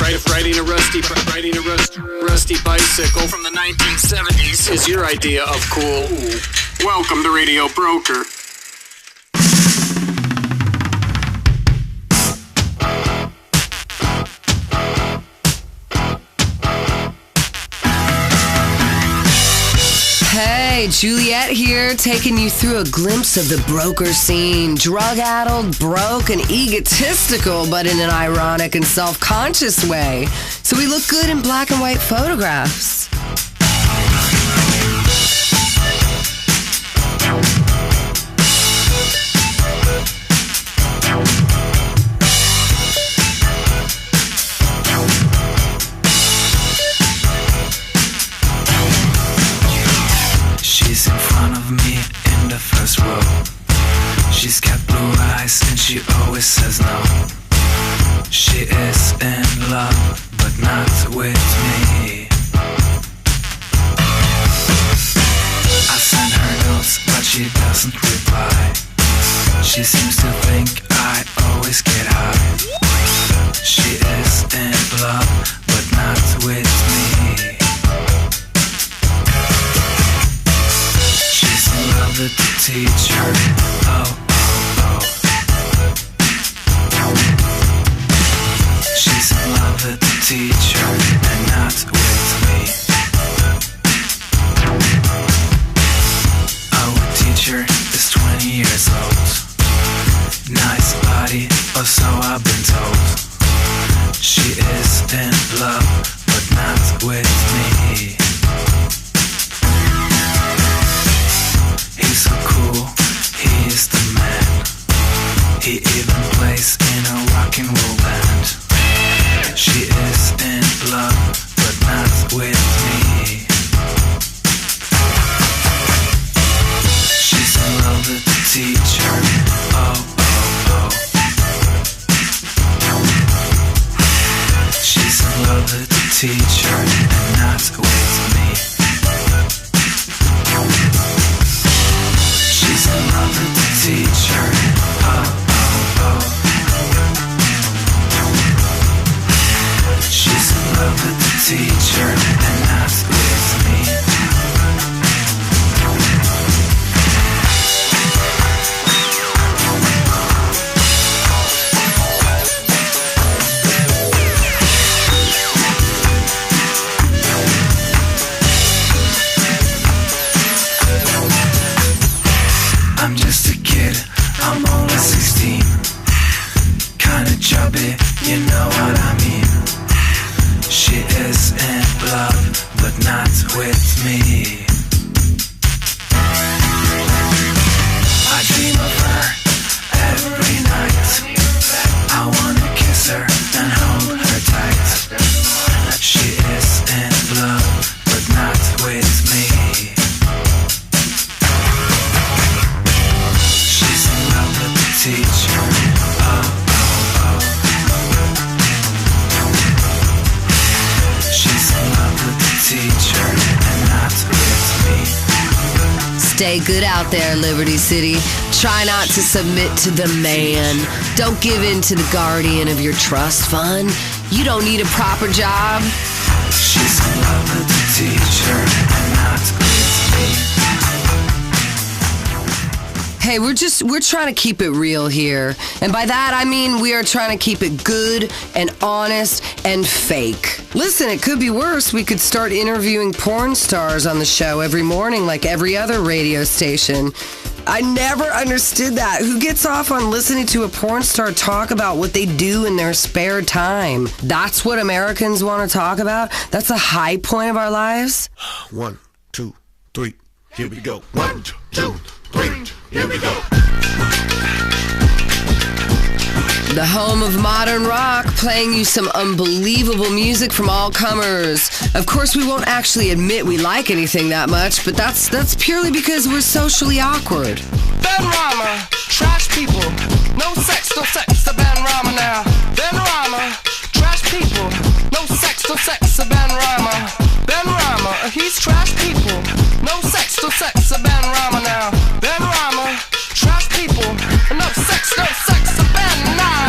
riding a rusty bicycle from the 1970s is your idea of cool, welcome to Radio Broker. Hey, Juliet here, taking you through a glimpse of the broker scene. Drug-addled, broke, and egotistical, but in an ironic and self-conscious way. So we look good in black and white photographs. She's in front of me in the first row. She's got blue eyes and she always says no. She is in love, but not with me. I send her notes, but she doesn't reply. She seems to think I always get high. She is in love, but not with me. She's in love with the teacher. Oh, oh, oh. She's in love with the teacher and not with me. Our teacher is 20 years old. Nice body, or so I've been told. She is in love, but not with me. He's so cool, he is the man. He even plays in a rock and roll band. She is in love, but not with me. She's in love with the teacher. Oh, oh, oh. She's in love with the teacher and not with me. She's in love with the teacher. Oh, oh, oh. She's in love with the teacher and not with me. I'm just a kid, I'm only 16. Kinda chubby, you know what I mean. She is in love, but not with me. I dream of her every night. I wanna kiss her and hold her tight. She is in love, but not with me. She's in love with the teacher. Oh, oh, oh. She's in love with the teacher and not with me. Stay good out there, Liberty City. Try not to submit to the man. Don't give in to the guardian of your trust fund. You don't need a proper job. She's in love with the teacher and not with me. Hey, we're trying to keep it real here. And by that, I mean we are trying to keep it good and honest and fake. Listen, it could be worse. We could start interviewing porn stars on the show every morning like every other radio station. I never understood that. Who gets off on listening to a porn star talk about what they do in their spare time? That's what Americans want to talk about? That's the high point of our lives? 1, 2, 3, here we go. 1, 2, 3, here we go. The home of modern rock, playing you some unbelievable music from all comers. Of course, we won't actually admit we like anything that much, but that's purely because we're socially awkward. Ben Rama, trash people, no sex, the Ben Rama now. Ben Rama, trash people, no sex, the Ben Rama. Ben Rama, he's trash people, no sex, the Ben Rama now. Ben Rama, trash people, no sex, the Ben. Nah.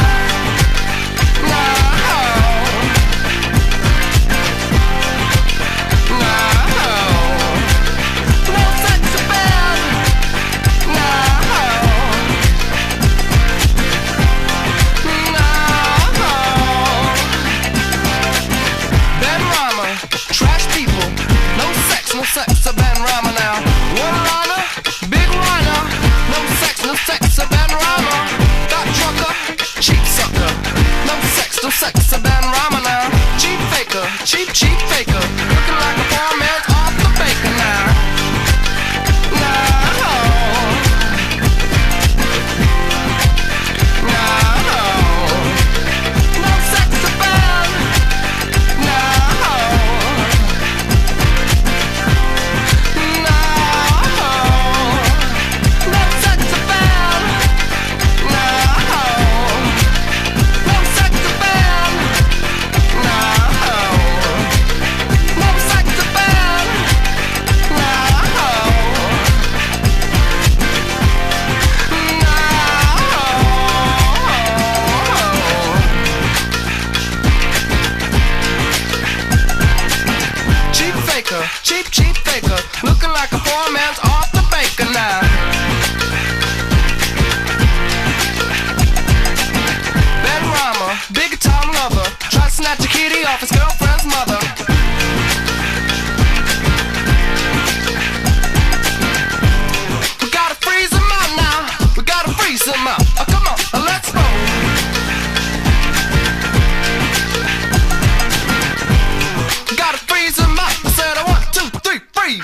cheap, cheap faker, looking like a poor man's off the baker now. Ben Rama, big time lover, try to snatch a kitty off his girlfriend's mother. We gotta freeze him out now, we gotta freeze him out. Oh, come on, let's go. Gotta freeze him out. I said 1, 2, 3, freeze.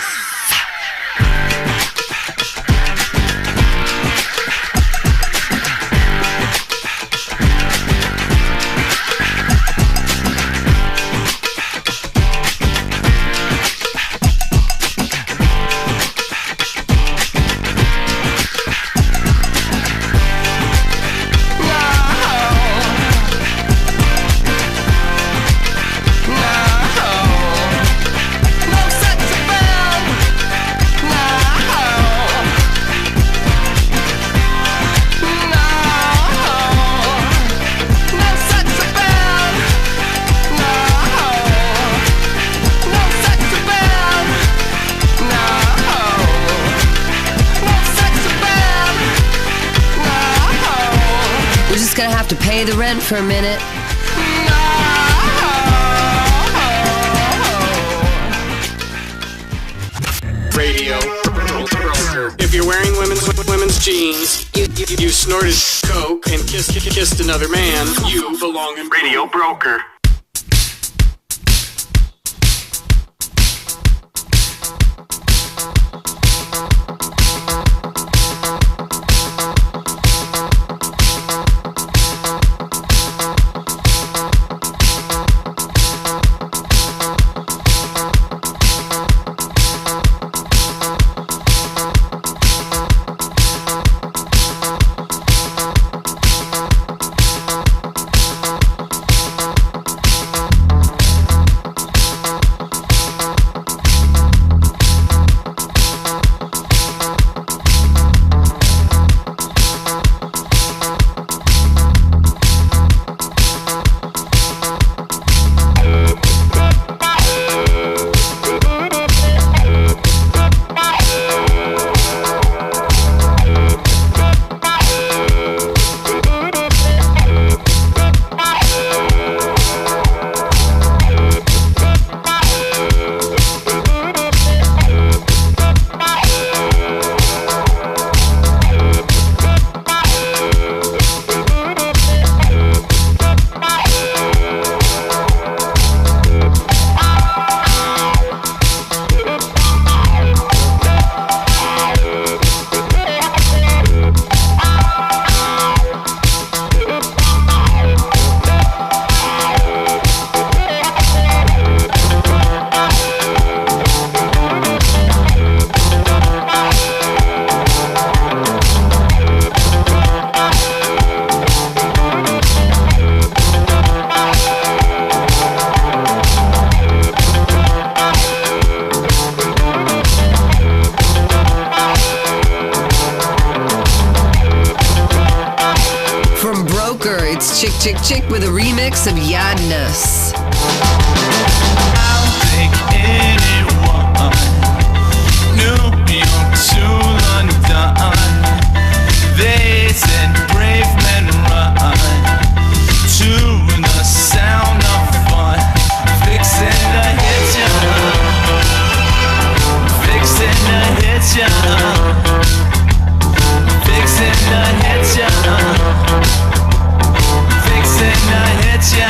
To pay the rent for a minute. Radio. If you're wearing women's jeans, you snorted coke and kissed another man, you belong in Radio Broker. Chick with a remix of Yadness. I'll take anyone. New York to London. They said brave men run to the sound of fun. Fixing to hit ya. Fixing to hit ya. Fixing to hit ya. Fixing to hit ya.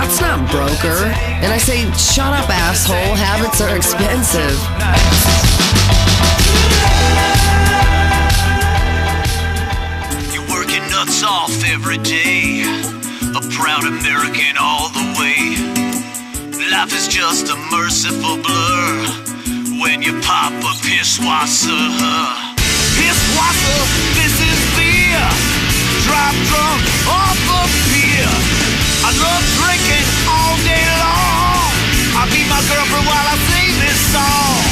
That's not broker. And I say, shut up, asshole. Habits are expensive. You're working nuts off every day. A proud American all the way. Life is just a merciful blur when you pop a Pisswasser. Pisswasser, this is beer. Drop drunk off of beer. I love drinking all day long. I beat my girlfriend while I sing this song.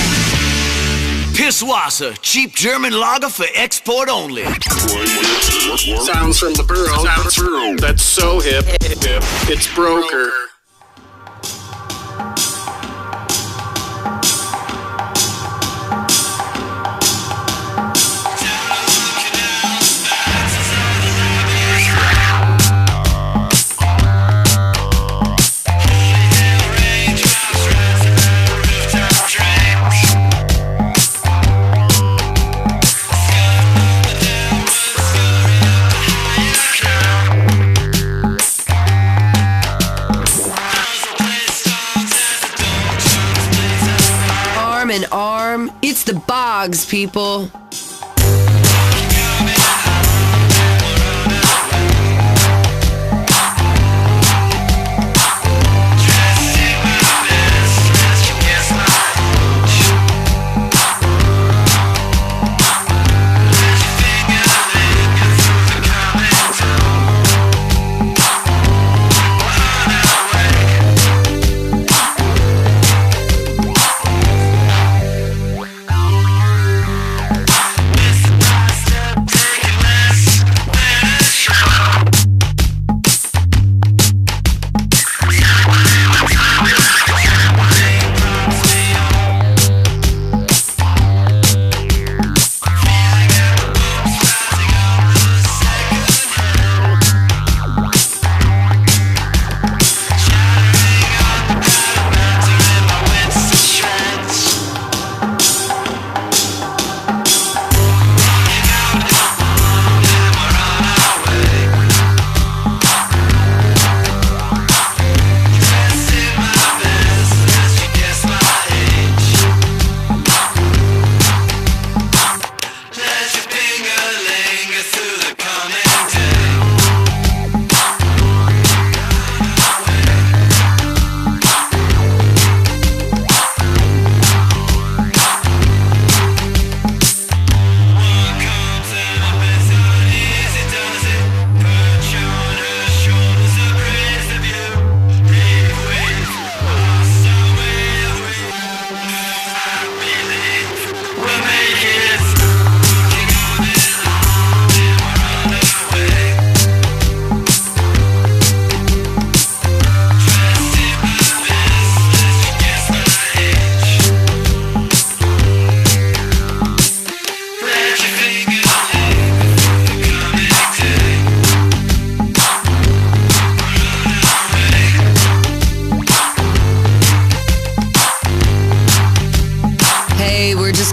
Pisswasser, cheap German lager for export only. Sounds from the borough. That's so hip. It's Broker. In arm, it's the Boggs, people.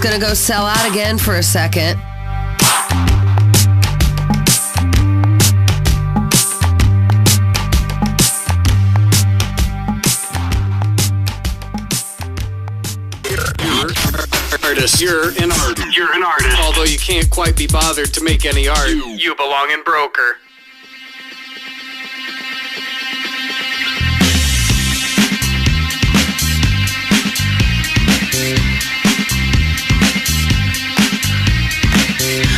Gonna go sell out again for a second. You're an artist. You're an artist. Although you can't quite be bothered to make any art, you belong in Broker.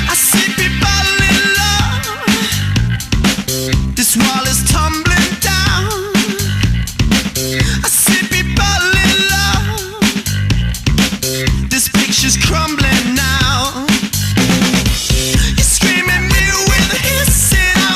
I see people in love. This wall is tumbling down. I see people in love. This picture's crumbling now. You're screaming me with a hissing. I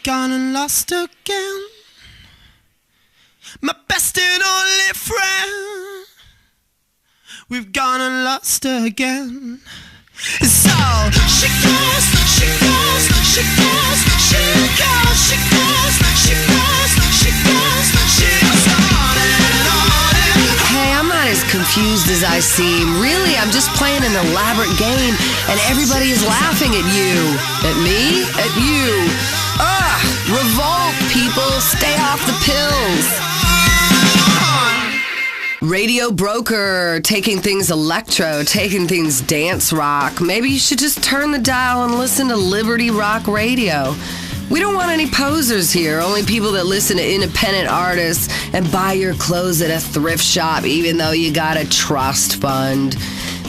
gone and lost again. My best and only friend, we've gone and lost again. So she goes, she goes, she goes, she goes, she goes, she goes, she goes, she goes on and on and on. Hey, I'm not as confused as I seem. Really, I'm just playing an elaborate game, and everybody is laughing at you. At me? At you. Ugh! Revolt, people! Stay off the pills! Radio Broker, taking things electro, taking things dance rock. Maybe you should just turn the dial and listen to Liberty Rock Radio. We don't want any posers here, only people that listen to independent artists and buy your clothes at a thrift shop even though you got a trust fund.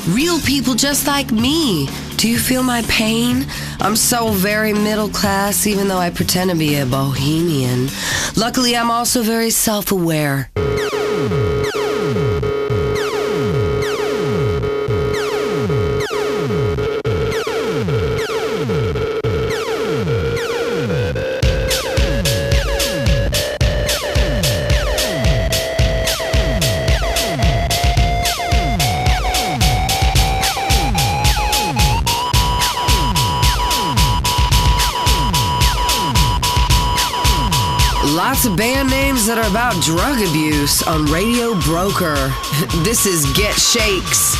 Real people just like me. Do you feel my pain? I'm so very middle class even though I pretend to be a bohemian. Luckily, I'm also very self-aware. Lots of band names that are about drug abuse on Radio Broker. This is Get Shakes.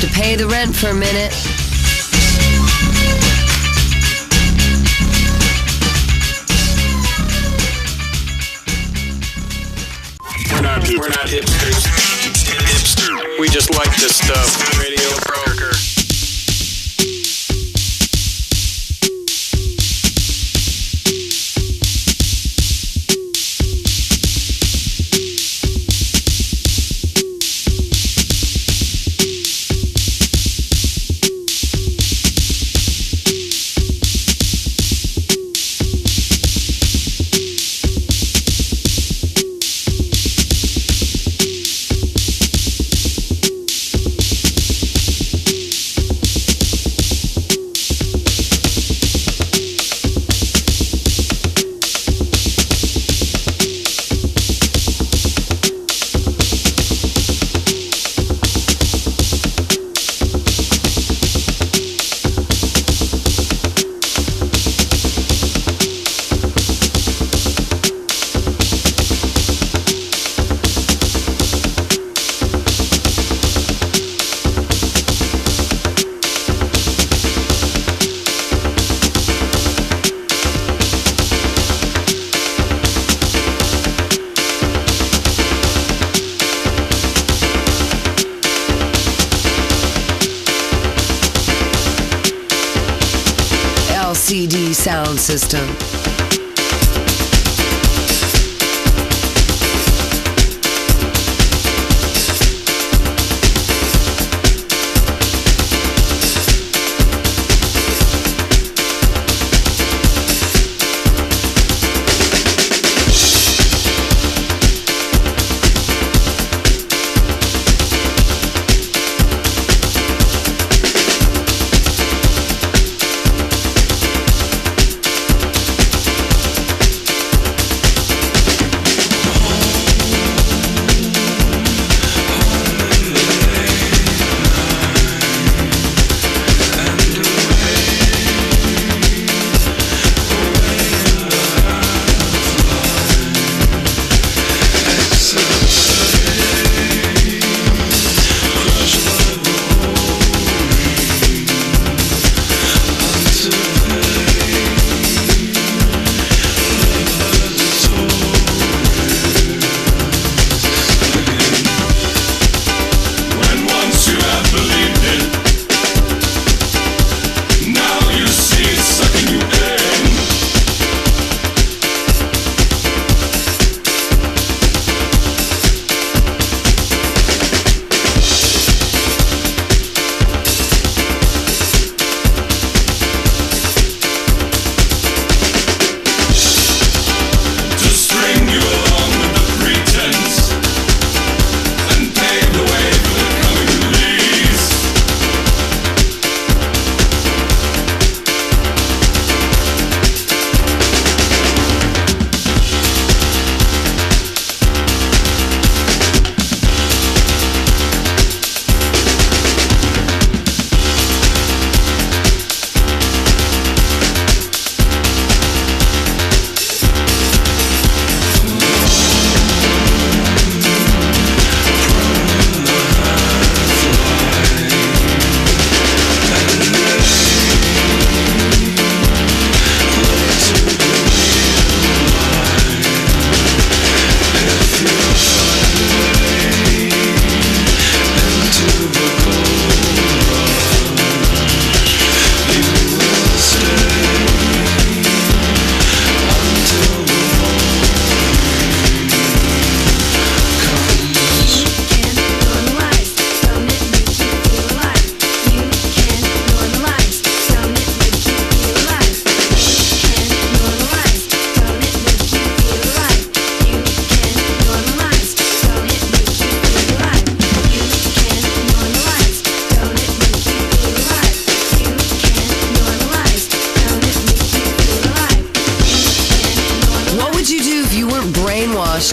To pay the rent for a minute. We're not hipsters. We just like this stuff. Radio Broker. CD sound system.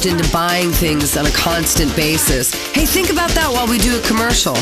Into buying things on a constant basis. Hey, think about that while we do a commercial.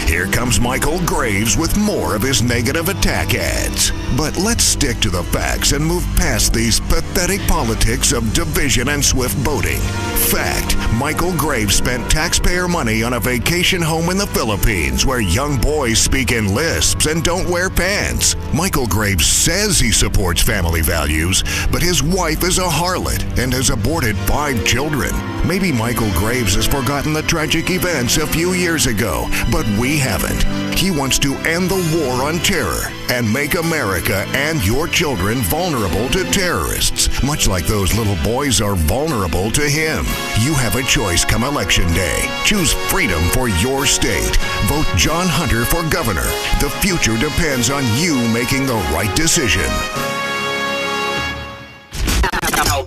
Here comes Michael Graves with more of his negative attack ads. But let's stick to the facts and move past these pathetic politics of division and swift boating. Fact, Michael Graves spent taxpayer money on a vacation home in the Philippines where young boys speak in lisps and don't wear pants. Michael Graves says he supports family values, but his wife is a harlot and has aborted 5 children. Maybe Michael Graves has forgotten the tragic events a few years ago, but we haven't. He wants to end the war on terror and make America and your children vulnerable to terrorists, much like those little boys are vulnerable to him. You have a choice come Election Day. Choose freedom for your state. Vote John Hunter for governor. The future depends on you making the right decision.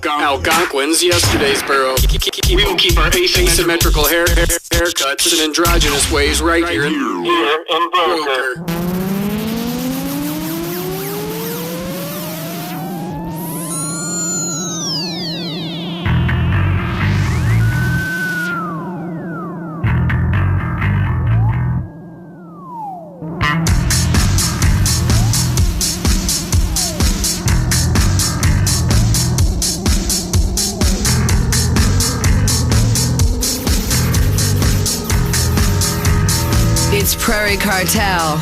Algonquins, yesterday's borough. We will keep our asymmetrical haircuts and androgynous ways right here in Broker. It's Prairie Cartel.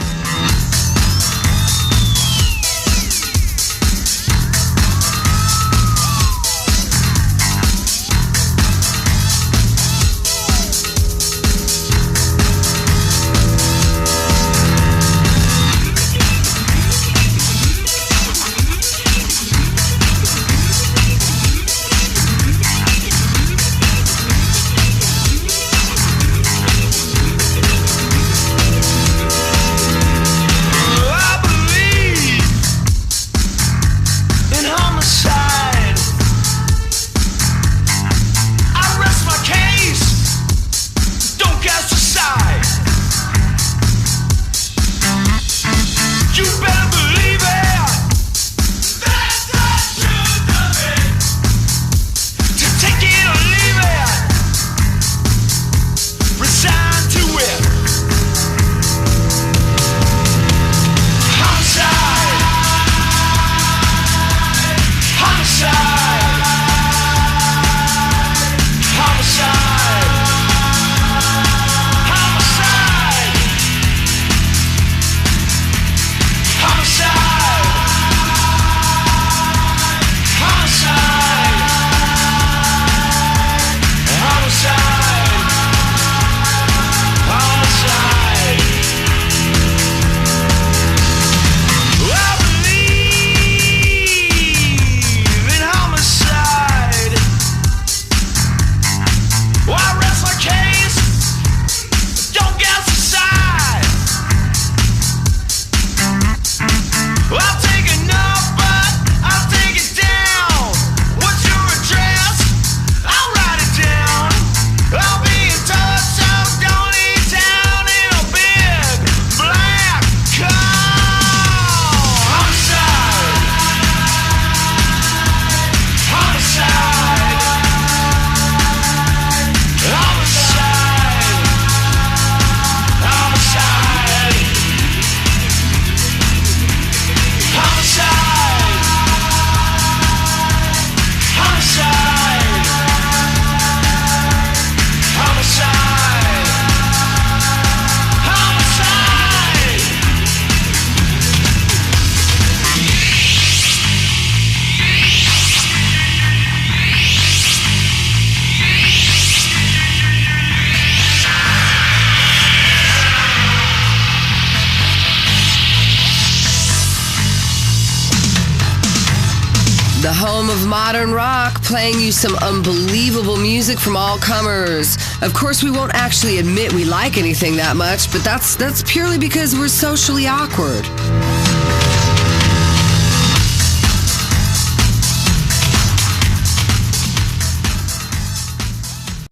home of modern rock, playing you some unbelievable music from all comers. Of course, we won't actually admit we like anything that much, but that's purely because we're socially awkward.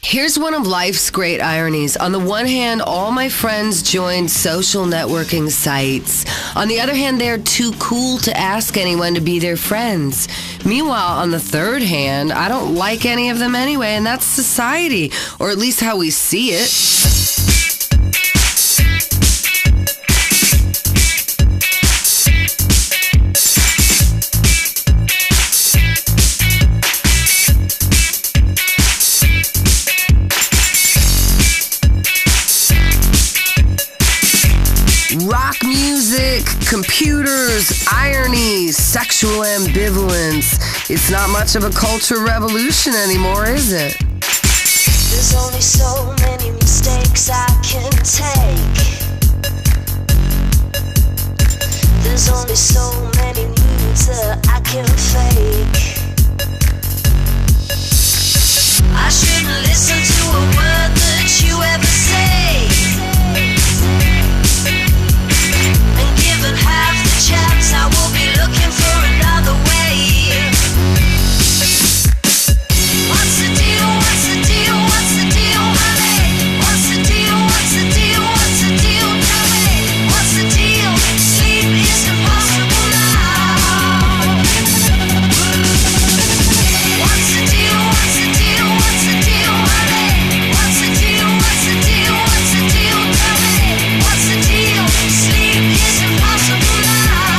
Here's one of life's great ironies. On the one hand, all my friends joined social networking sites. On the other hand, they're too cool to ask anyone to be their friends. Meanwhile, on the third hand, I don't like any of them anyway, and that's society, or at least how we see it. Rock music, computers, irony, sexual ambivalence. It's not much of a culture revolution anymore, is it? There's only so many mistakes I can take. There's only so many moods that I can fake. I shouldn't listen to a word that you ever say. And given half the chance, I will be looking for another way. What's the deal? What's the deal? What's the deal, honey? What's the deal? What's the deal? What's the deal? Tell me. What's the deal? Sleep is impossible now. What's the deal? What's the deal? What's the deal, honey? What's the deal? What's the deal? What's the deal? Tell me. What's the deal? Sleep is impossible now.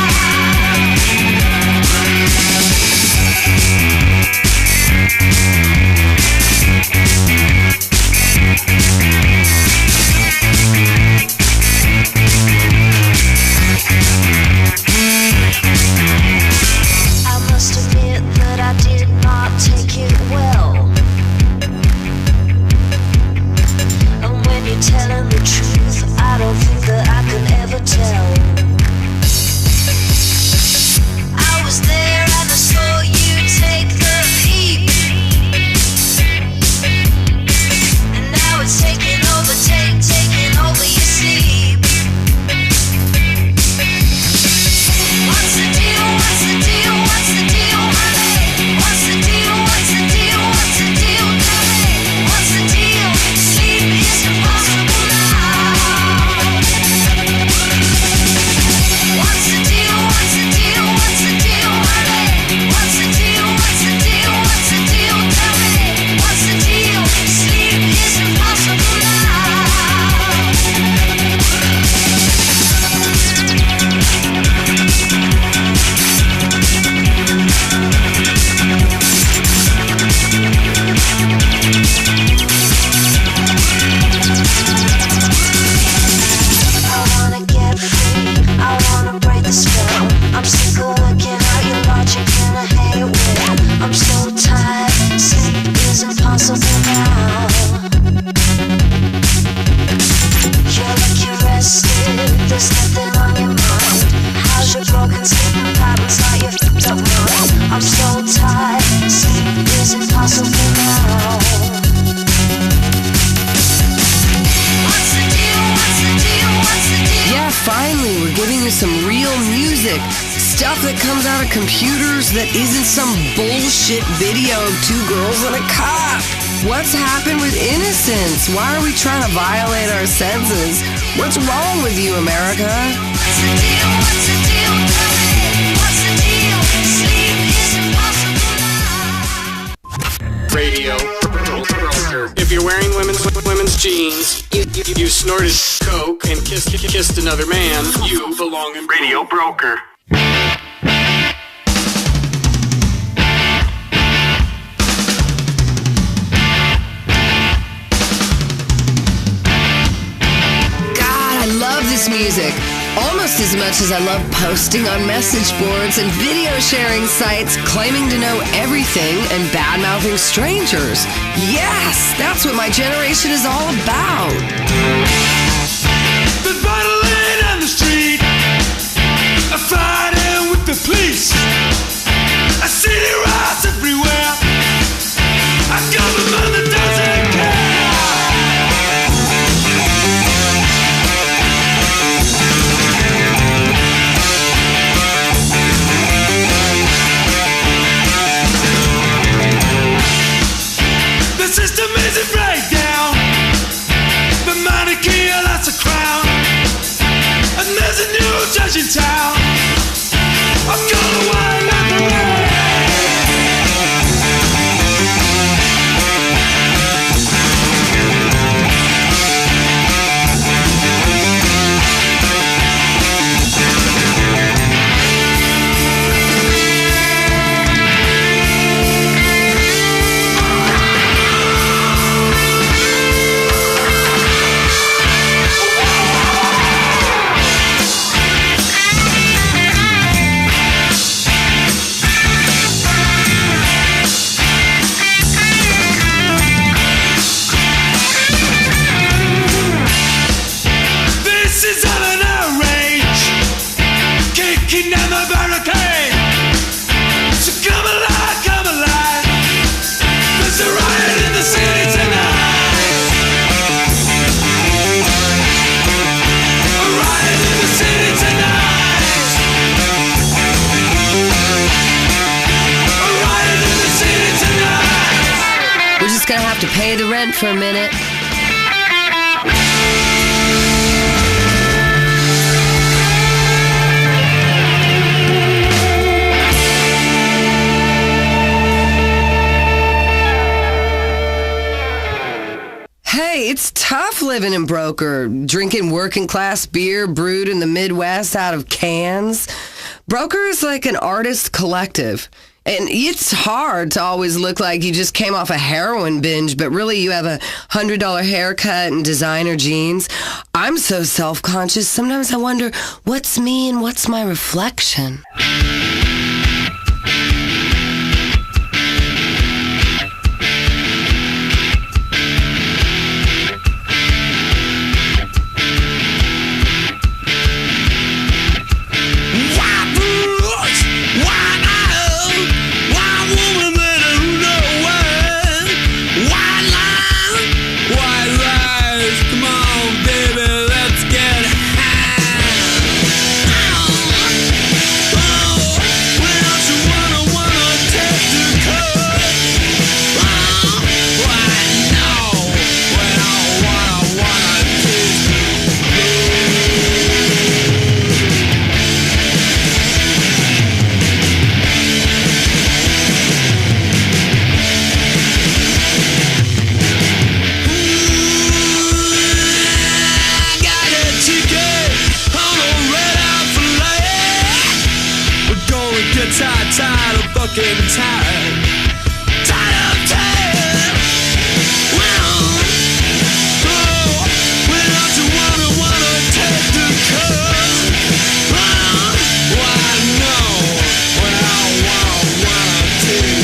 I must admit that I did not take it well. And when you're telling the truth, I don't think that I can ever tell. I was there and I saw you take the leap. And now it's taking over, taking over your sleep. What's the deal? What's the deal? What's the deal, honey? What's the deal? What's the deal? What's the deal? Tell me. What's the deal? Sleep is impossible now. What's the deal? What's the deal? What's the deal, honey? What's the deal? What's the deal? What's the deal? Tell me. What's the deal? Sleep is impossible now. I wanna get free, I wanna break the spell. I'm sick of working out your logic and I hate it. I'm so tired, sleep is impossible now. You're like you're rested, there's nothing on your mind. How's your broken sleeping patterns like you're fucked up mind? I'm so tired, sleep is impossible now. What's the deal? What's the deal? What's the deal? Yeah, finally, we're giving you some real music. Stuff that comes out of computers that isn't some bullshit video of two girls and a cop. What's happened with innocence? Why are we trying to violate our senses? What's wrong with you, America? What's the deal? What's the deal? Tell me. What's the deal? Sleep is impossible now. Radio Broker. If you're wearing women's jeans, you snorted coke and kissed another man, you belong in Radio Broker. This music almost as much as I love posting on message boards and video sharing sites claiming to know everything and bad-mouthing strangers. Yes, that's what my generation is all about. There's battling on the street, a fighting with the police, a city riot. in town. I'm gonna wind up the world. Down the barricade. So come alive. There's a riot in the city tonight. A riot in the city tonight. A riot in the city tonight. We're just gonna have to pay the rent for a minute. Hey, it's tough living in Broker, drinking working class beer brewed in the Midwest out of cans. Broker is like an artist collective. And it's hard to always look like you just came off a heroin binge, but really you have a $100 haircut and designer jeans. I'm so self-conscious, sometimes I wonder, what's me and what's my reflection? Tired of fucking tired. Tired of tired. Well, oh, without you wanna take the cut. Well, I know. Well, I wanna take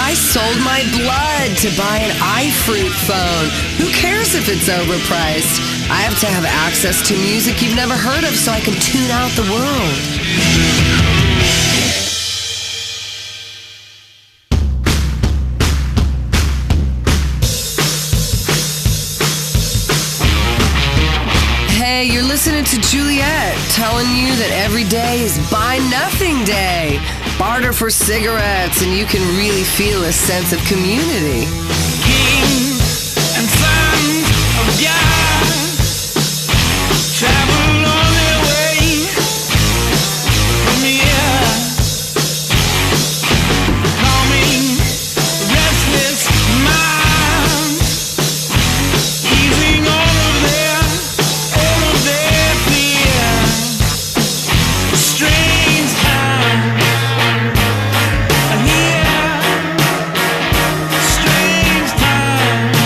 I sold my blood to buy an iFruit phone. Who cares if it's overpriced? I have to have access to music you've never heard of so I can tune out the world. Hey, you're listening to Juliet telling you that every day is Buy Nothing Day. Barter for cigarettes and you can really feel a sense of community. King and son of God travel on their way from here. Calming restless minds, easing all of their fear. Strange times. Strange times.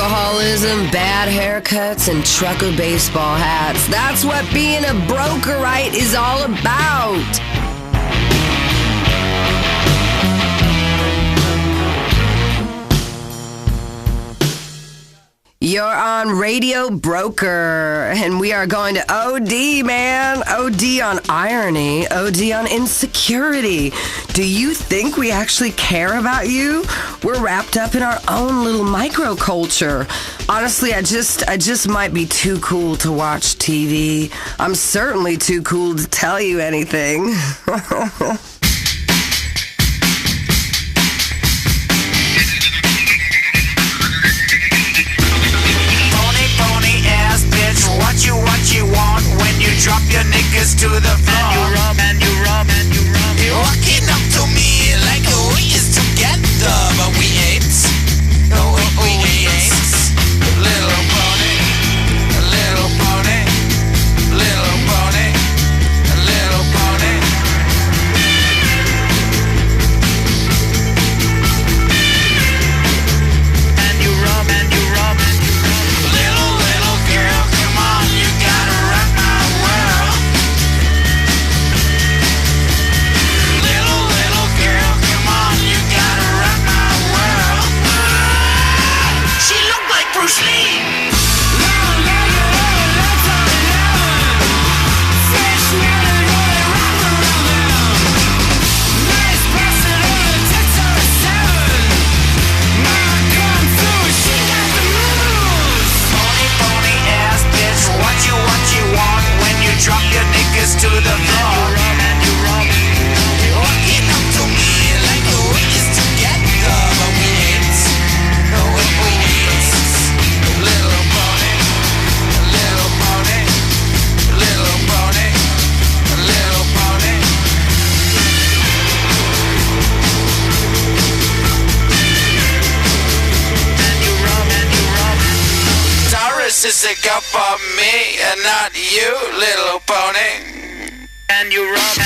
alcoholism, bad haircuts, and trucker baseball hats. That's what being a brokerite is all about. You're on Radio Broker, and we are going to OD, man. OD on irony, OD on insecurity. Do you think we actually care about you? We're wrapped up in our own little microculture. Honestly, I just might be too cool to watch TV. I'm certainly too cool to tell you anything. What you want when you drop your niggas to the floor. And you rub. You're walking up to me like we is together, but we ain't. No, we ain't. Little pony, little pony, little pony, little pony. And you rub. Little girl, come on, you gotta rock my world. Little girl, come on, you gotta rock my world. She looked like Bruce Lee. What you want when you drop your niggas to the floor. And you rub. You're walking up to me like we is together, but we ain't. No, we ain't. Little pony, little pony, little pony, little pony. And you rub. Taurus is a cup of me and not you, little pony. And you rub.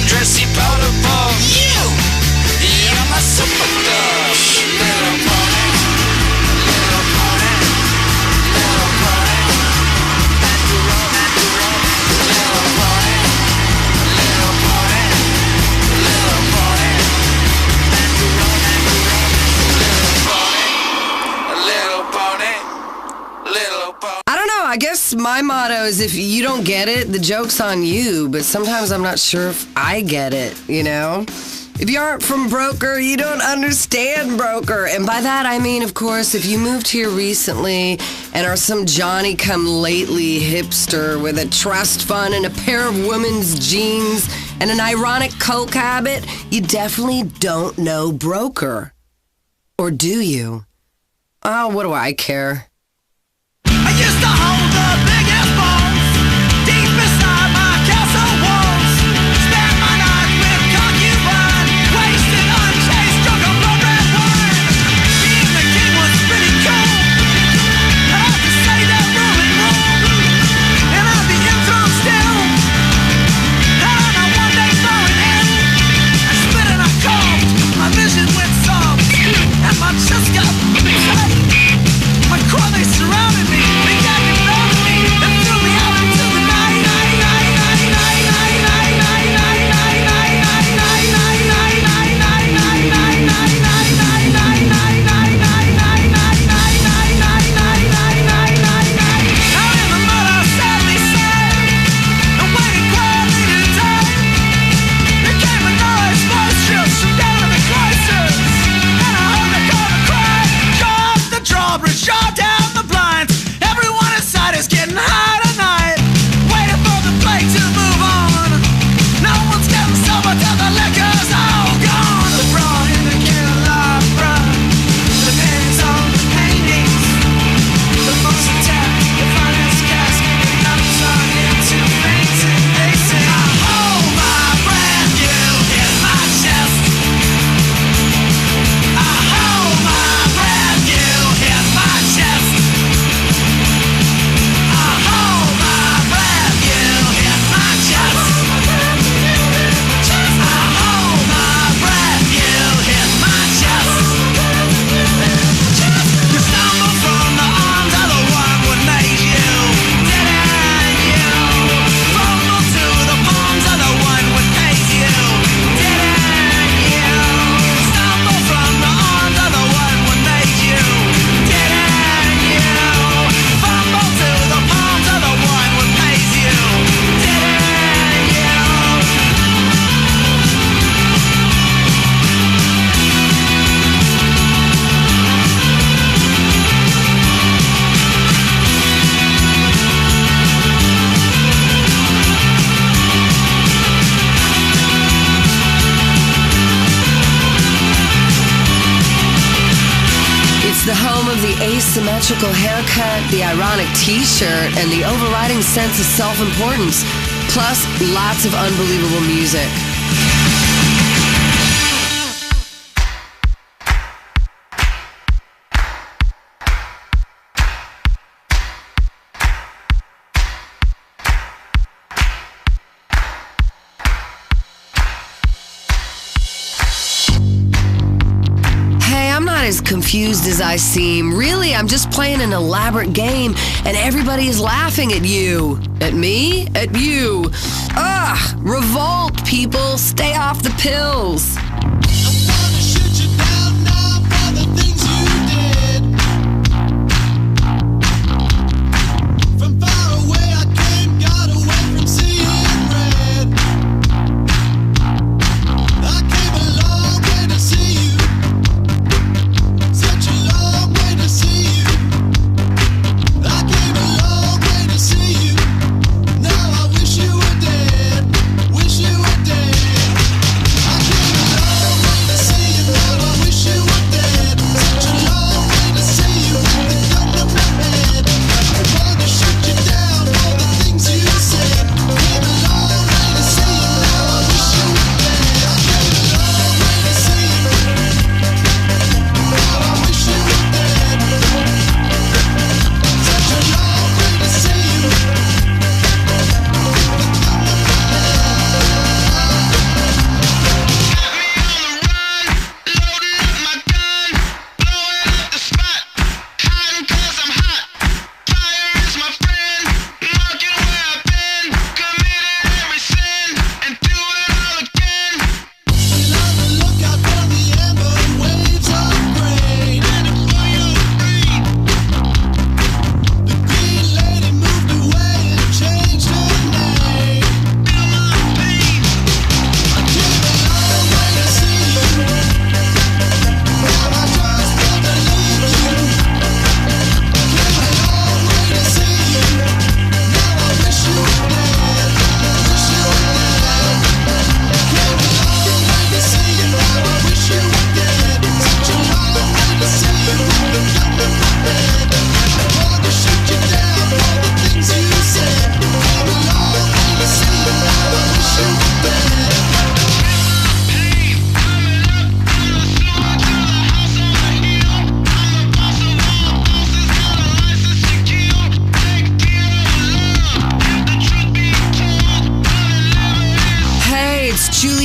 Dressy powder ball. You're my superstar. Little pony, little pony, little pony. And you rub. Little pony, little pony, little pony. And you rub. Little pony, little pony. I don't know. I guess my motto is if you don't get it, the joke's on you. But sometimes I'm not sure if I get it, you know? If you aren't from Broker, you don't understand Broker. And by that, I mean, of course, if you moved here recently and are some Johnny-come-lately hipster with a trust fund and a pair of women's jeans and an ironic coke habit, you definitely don't know Broker. Or do you? Oh, what do I care? I used to hold the biggest balls deep inside my castle walls. Spent my night with concubine, wasted unchased, drunk on blood red wine. Being the king was pretty cool. I have to say that ruling rule, and I'll be enthroned still. I don't know one day for an end. I spit and I coughed, my vision went soft, and my chest got tight. My crop of the asymmetrical haircut, the ironic t-shirt, and the overriding sense of self-importance, plus lots of unbelievable music. As confused as I seem. Really, I'm just playing an elaborate game and everybody is laughing at you. At me? At you. Ugh! Revolt, people! Stay off the pills!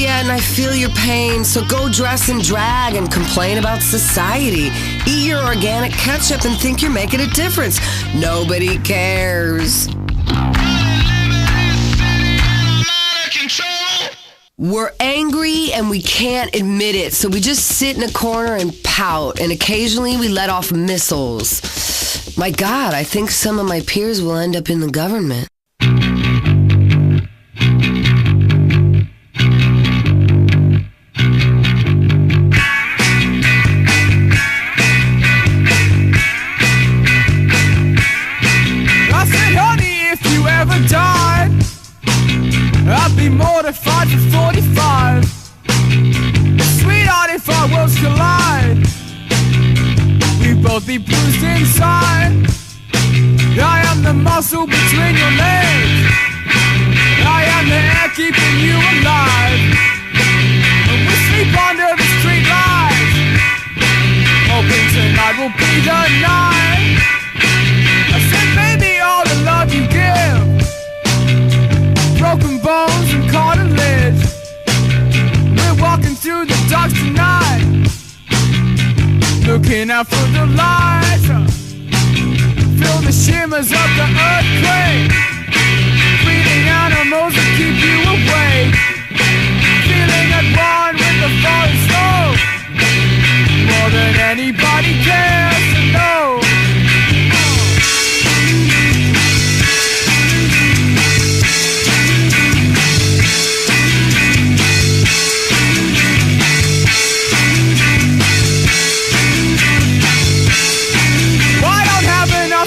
And I feel your pain, so go dress in drag and complain about society. Eat your organic ketchup and think you're making a difference. Nobody cares. We're angry and we can't admit it, so we just sit in a corner and pout, and occasionally we let off missiles. My God, I think some of my peers will end up in the government. I'd be mortified for 45. Sweetheart, if our worlds collide, we'd both be bruised inside. I am the muscle between your legs. I am the air keeping you alive. And we sleep under the street lights, hoping tonight will be the night. I said, baby, all the love you give, broken bones and cartilage. We're walking through the dark tonight, looking out for the lights. Feel the shimmers of the earthquake, breathing animals that keep you awake. Feeling at one with the falling snow, more than anybody cares to know.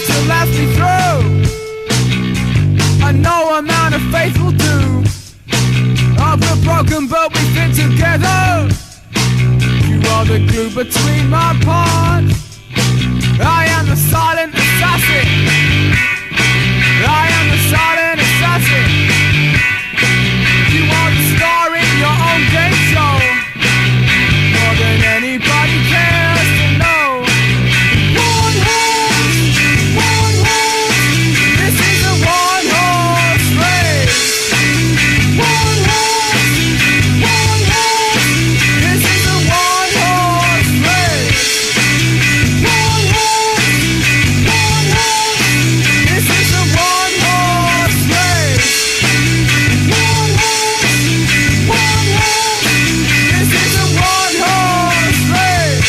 To last me through, no amount of faith will do. Oh, we're broken but we fit together. You are the glue between my parts. I am the silent assassin. I am the silent assassin. You want to star in your own game show more than anybody cares to know. One horse, this is a one-horse race. One horse, this is a one-horse race. One horse, this is a one-horse race. One horse, this is a one-horse race.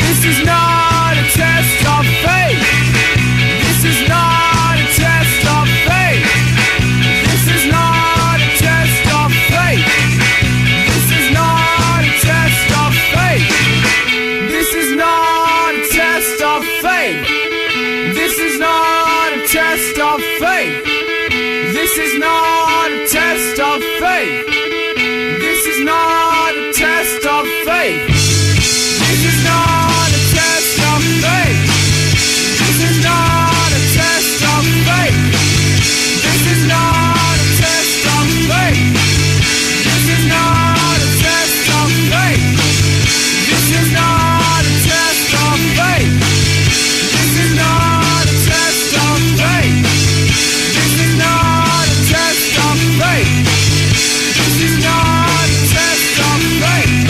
This is not a test of faith. This is not a test of faith. This is not a test of faith. This is not a test of faith. This is not a test of faith. This is not a test of faith. This is not a test of faith. This is not a test of faith. This is not a test of faith. This is not a test of faith. This is not a test of faith. This is not a test of faith. This is not a test of faith. This is not a test of faith. This is not a test of faith. This is not a test of faith.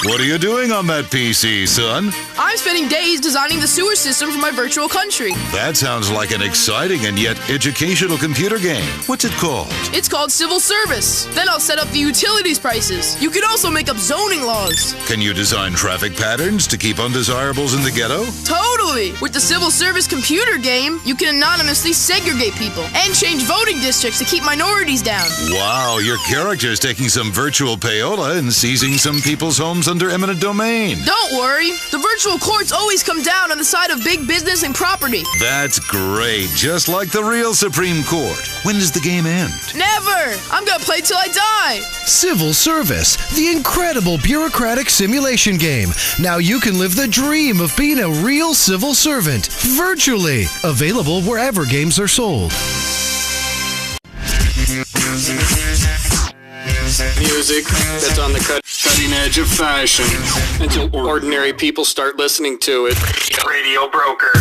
What are you doing on that PC, son? I'm spending days designing the sewer system for my virtual country. That sounds like an exciting and yet educational computer game. What's it called? It's called Civil Service. Then I'll set up the utilities prices. You can also make up zoning laws. Can you design traffic patterns to keep undesirables in the ghetto? Totally! With the Civil Service computer game, you can anonymously segregate people and change voting districts to keep minorities down. Wow, your character's taking some virtual payola and seizing some people's homes under eminent domain. Don't worry. The virtual courts always come down on the side of big business and property. That's great, just like the real Supreme Court. When does the game end? Never! I'm gonna play till I die! Civil Service, the incredible bureaucratic simulation game. Now you can live the dream of being a real civil servant, virtually. Available wherever games are sold. Music that's on the cutting edge of fashion until ordinary people start listening to it. Radio Broker.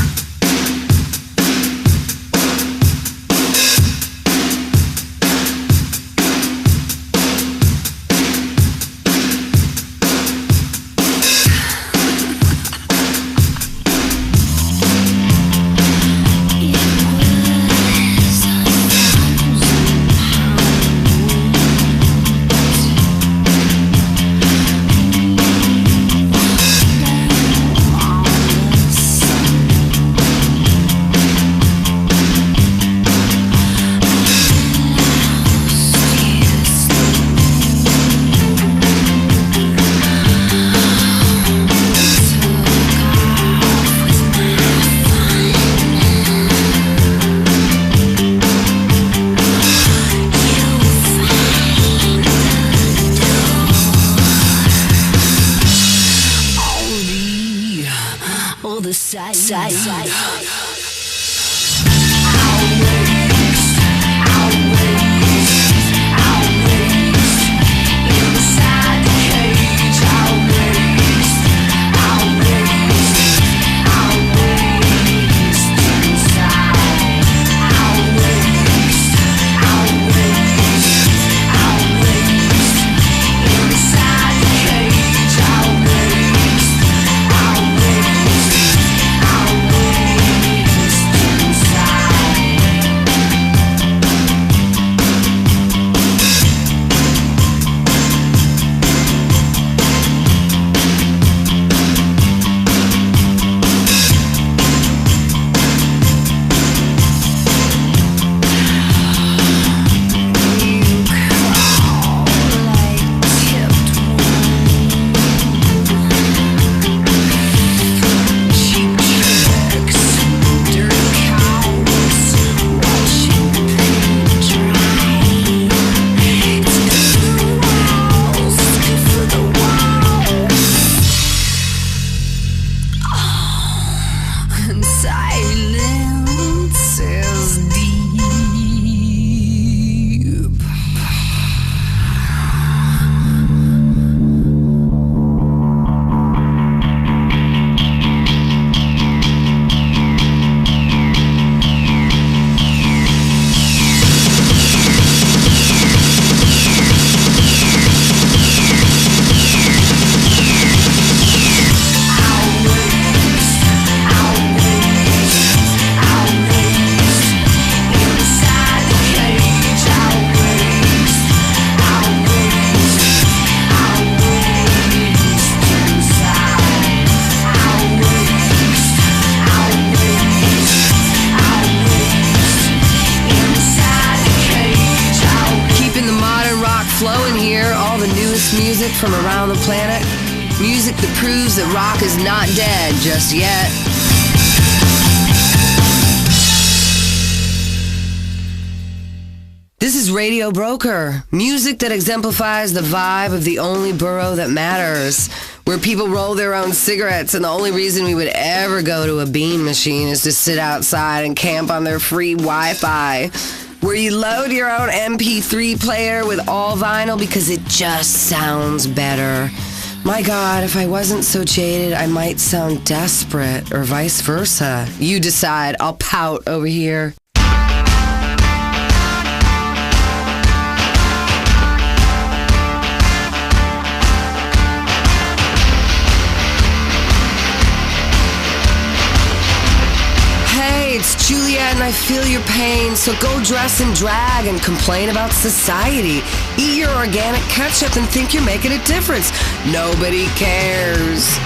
finest music from around the planet. Music that proves that rock is not dead just yet. This is Radio Broker, music that exemplifies the vibe of the only borough that matters, where people roll their own cigarettes and the only reason we would ever go to a bean machine is to sit outside and camp on their free Wi-Fi, where you load your own MP3 player with all vinyl because it just sounds better. My God, if I wasn't so jaded, I might sound desperate, or vice versa. You decide. I'll pout over here. It's Juliet and I feel your pain, so go dress in drag and complain about society. Eat your organic ketchup and think you're making a difference. Nobody cares.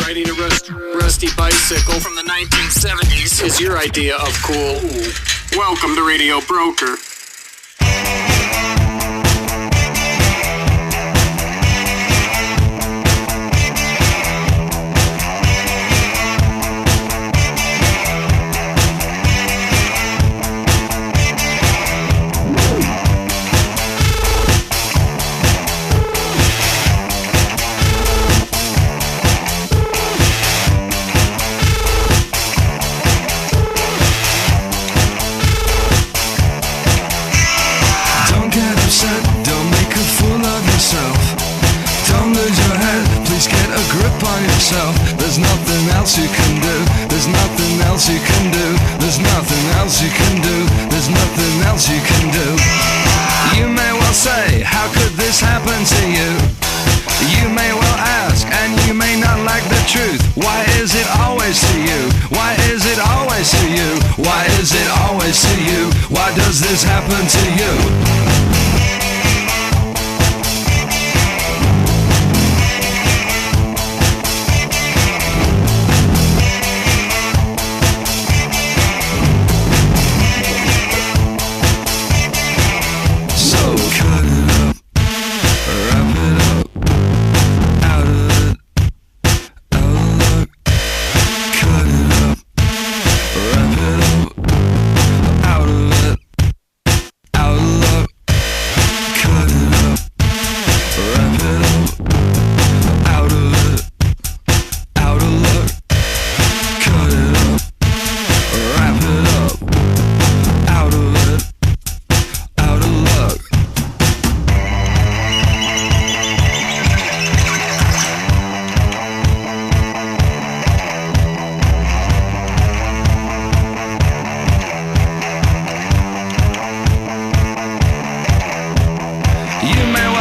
Riding a rusty bicycle from the 1970s is your idea of cool. Welcome to Radio Broker. There's nothing else you can do. There's nothing else you can do. There's nothing else you can do. There's nothing else you can do. You may well say, how could this happen to you? You may well ask, and you may not like the truth. Why is it always to you? Why does this happen to you?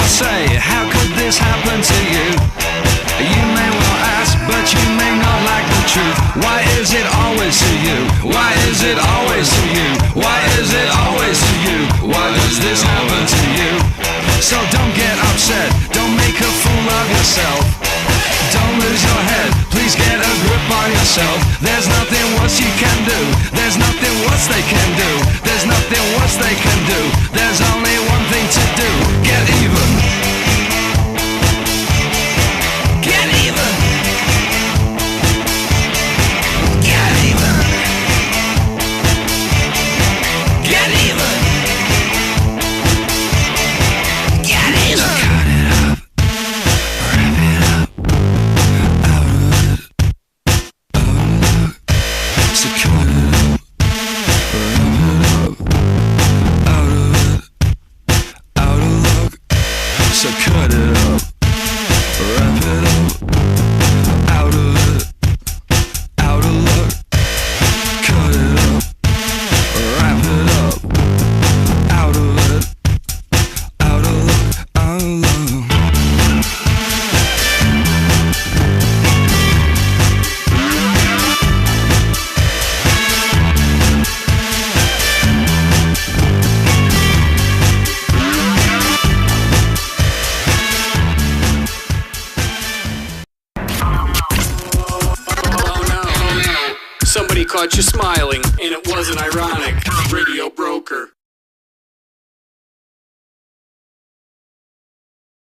Say, how could this happen to you? You may well ask, but you may not like the truth. Why is it always to you? Why is it always to you? Why is it always to you? Why does this happen to you? So don't get upset, don't make a fool of yourself. Don't lose your head, please get a grip on yourself. There's nothing worse you can do. There's nothing worse they can do. There's nothing worse they can do. There's only one thing to do. Get even. Get even. Get even. Get even. Get even. So cut it up. Wrap it up. Out of it. So cut it up. Wrap it up. Out of it. Out of luck. So cut it up. Wrap it up. Out of it. Out of luck. Cut it up. Wrap it up. Out of it. Out of luck. Out of luck. Somebody caught you smiling, and it wasn't ironic. Radio Broker.